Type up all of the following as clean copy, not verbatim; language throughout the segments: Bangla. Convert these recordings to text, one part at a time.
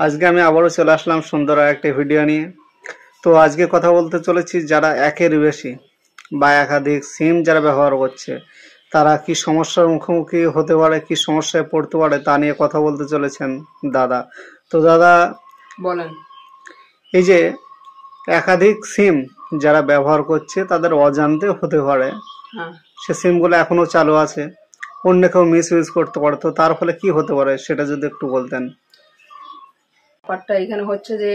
আজকে আমি আবারও চলে আসলাম সুন্দর একটা ভিডিও নিয়ে। তো আজকে কথা বলতে চলেছি যারা একের বেশি বা একাধিক সিম যারা ব্যবহার করছে তারা কি সমস্যার মুখোমুখি হতে পারে, কি সমস্যায় পড়তে পারে তা নিয়ে কথা বলতে চলেছেন দাদা। তো দাদা বলেন। এই যে একাধিক সিম যারা ব্যবহার করছে তাদের অজান্তে হতে পারে সে সিমগুলো এখনো চালু আছে, অন্য কেউ মিস ইউজ করতে পারে, তো তার ফলে কি হতে পারে সেটা যদি একটু বলতেন। ব্যাপারটা এখানে হচ্ছে যে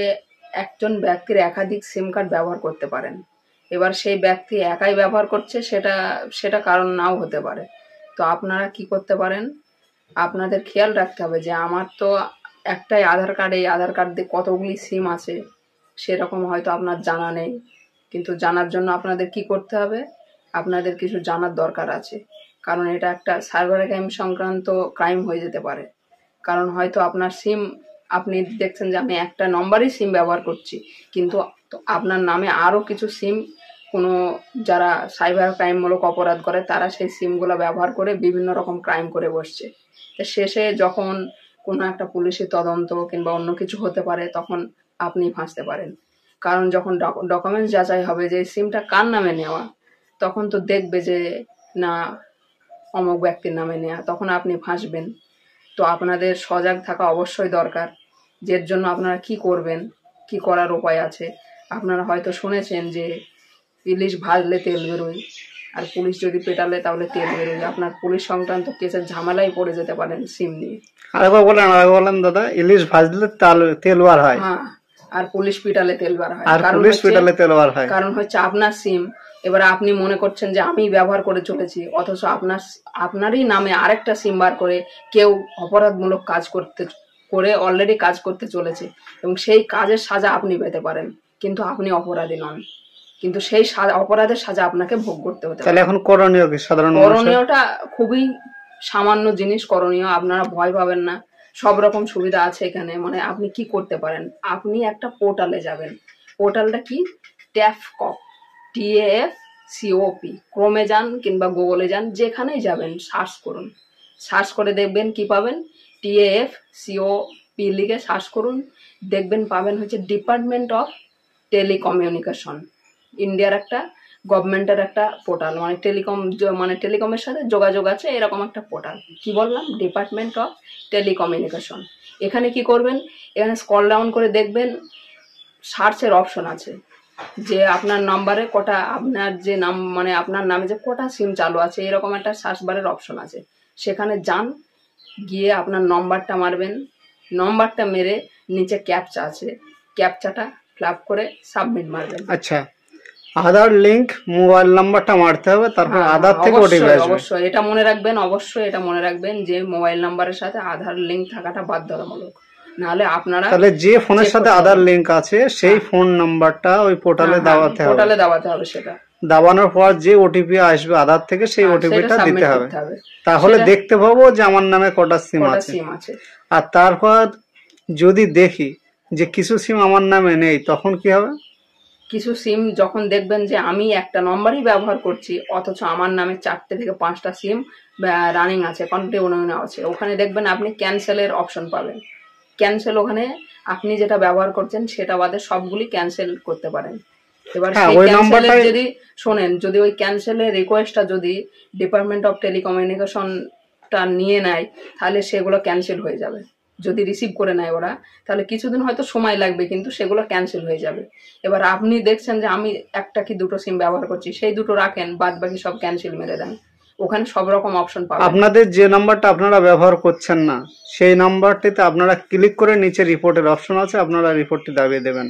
একজন ব্যক্তির একাধিক সিম কার্ড ব্যবহার করতে পারেন। এবার সেই ব্যক্তি একাই ব্যবহার করছে সেটা কারণ নাও হতে পারে। তো আপনারা কি করতে পারেন, আপনাদের খেয়াল রাখতে হবে যে আমার তো একটাই আধার কার্ড, এই আধার কার্ড দিয়ে কতগুলি সিম আছে সেরকম হয়তো আপনার জানা নেই। কিন্তু জানার জন্য আপনাদের কি করতে হবে, আপনাদের কিছু জানার দরকার আছে। কারণ এটা একটা সাইবার ক্রাইম সংক্রান্ত ক্রাইম হয়ে যেতে পারে। কারণ হয়তো আপনার সিম, আপনি দেখছেন যে আমি একটা নম্বরই সিম ব্যবহার করছি, কিন্তু আপনার নামে আরও কিছু সিম কোনো যারা সাইবার ক্রাইমমূলক অপরাধ করে তারা সেই সিমগুলো ব্যবহার করে বিভিন্ন রকম ক্রাইম করে বসছে। তো শেষে যখন কোনো একটা পুলিশি তদন্ত কিংবা অন্য কিছু হতে পারে তখন আপনি ফাঁসতে পারেন। কারণ যখন ডকুমেন্টস যাচাই হবে যে সিমটা কার নামে নেওয়া, তখন তো দেখবে যে না অমুক ব্যক্তির নামে নেওয়া, তখন আপনি ফাঁসবেন। তো আপনাদের সজাগ থাকা অবশ্যই দরকার। যের জন্য আপনারা কি করবেন, কি করার উপায় আছে। আপনারা হয়তো শুনেছেন যে ইলিশ ভাজলে তেল বেরোয়, আর পুলিশ যদি পেটালে তাহলে তেল বেরোয়। আপনার পুলিশ সংক্রান্ত কেসের ঝামেলায় পড়ে যেতে পারেন সিম নিয়ে। আরেকবার বলেন দাদা। ইলিশ ভাজলে তেল বার হয়, হ্যাঁ, আর পুলিশ পিটালে তেল বার হয়। কারণ হচ্ছে আপনার সিম, এবার আপনি মনে করছেন যে আমি ব্যবহার করে চলেছি, অথচ আপনারই নামে আরেকটা সিম বার করে কেউ অপরাধমূলক কাজ করে অলরেডি কাজ করতে চলেছে, এবং সেই কাজের সাজা আপনি পেতে পারেন, কিন্তু আপনি অপরাধী নন। কিন্তু সেই অপরাধের সাজা আপনাকে ভোগ করতে হতে পারে। এখন করণীয় কি? সাধারণ করণীয়টা খুবই সামান্য জিনিস। করণীয়, আপনারা ভয় পাবেন না, সব রকম সুবিধা আছে এখানে। মানে আপনি কি করতে পারেন, আপনি একটা পোর্টালে যাবেন। পোর্টালটা কি? ট্যাফকপ, TAFCOP। ক্রোমে যান কিংবা গুগলে যান, যেখানেই যাবেন সার্চ করুন। সার্চ করে দেখবেন কি পাবেন, TAFCOP লিখে সার্চ করুন, দেখবেন পাবেন হচ্ছে ডিপার্টমেন্ট অফ টেলিকমিউনিকেশন। ইন্ডিয়ার একটা গভর্নমেন্টের একটা পোর্টাল, মানে টেলিকমের সাথে যোগাযোগ আছে এরকম একটা পোর্টাল। কি বললাম? Department of telecommunication. এখানে কি করবেন, এখানে স্ক্রল ডাউন করে দেখবেন সার্চের অপশন আছে, যে আপনার নাম্বারে কটা, আপনার যে নাম, মানে আপনার নামে যে কটা সিম চালু আছে এরকম একটা সার্চ বারের অপশন আছে। সেখানে যান, গিয়ে আপনার নম্বরটা মারবেন। নম্বরটা মেরে নিচে ক্যাপচা আছে, ক্যাপচাটা ফিল করে সাবমিট মারবেন। আচ্ছা, আধার লিংক মোবাইল নাম্বারটা মারতে হবে, তারপর আধার থেকে ওটিপি আসবে। অবশ্যই এটা মনে রাখবেন, অবশ্যই এটা মনে রাখবেন যে মোবাইল নাম্বারের সাথে আধার লিংক থাকাটা বাধ্যতামূলক। নাহলে আপনারা, তাহলে যে ফোনের সাথে আধার লিংক আছে সেই ফোন নাম্বারটা ওই পোর্টালে দাবাতে হবে। সেটা দাবানোর পর যে ওটিপি আসবে আধার থেকে সেই ওটিপিটা দিতে হবে। তাহলে দেখতে পাবো যে আমার নামে কটা সিম আছে। আর তারপর যদি দেখি যে কিছু সিম আমার নামে নেই, তখন কি হবে? কিছু সিম যখন দেখবেন যে আমি একটা নম্বরই ব্যবহার করছি, অথচ আমার নামে 4 থেকে 5টা সিম রানিং আছে, কন্টিনিউ আছে, ওখানে দেখবেন আপনি ক্যান্সেলের অপশন পাবেন। ক্যান্সেল, ওখানে আপনি যেটা ব্যবহার করছেন সেটা বাদে সবগুলি ক্যান্সেল করতে পারেন। এবার যদি শোনেন, যদি ওই ক্যান্সেলের রিকোয়েস্টটা যদি ডিপার্টমেন্ট অফ টেলিকমিউনিকেশনটা নিয়ে নেয়, তাহলে সেগুলো ক্যান্সেল হয়ে যাবে। যদি রিসিভ করে নেয় ওরা, তাহলে কিছুদিন হয়তো সময় লাগবে, কিন্তু সেগুলো ক্যান্সেল হয়ে যাবে। এবার আপনি দেখছেন যে আমি একটা কি দুটো সিম ব্যবহার করছি, সেই দুটো রাখেন, বাদ বাকি সব ক্যান্সেল মেরে দেন। ওখানে সব রকম অপশন পাবেন। আপনাদের যে নাম্বারটা আপনারা ব্যবহার করছেন না সেই নাম্বারটিতে আপনারা ক্লিক করে নিচে রিপোর্টের অপশন আছে, আপনারা রিপোর্টটি দাবিয়ে দেবেন।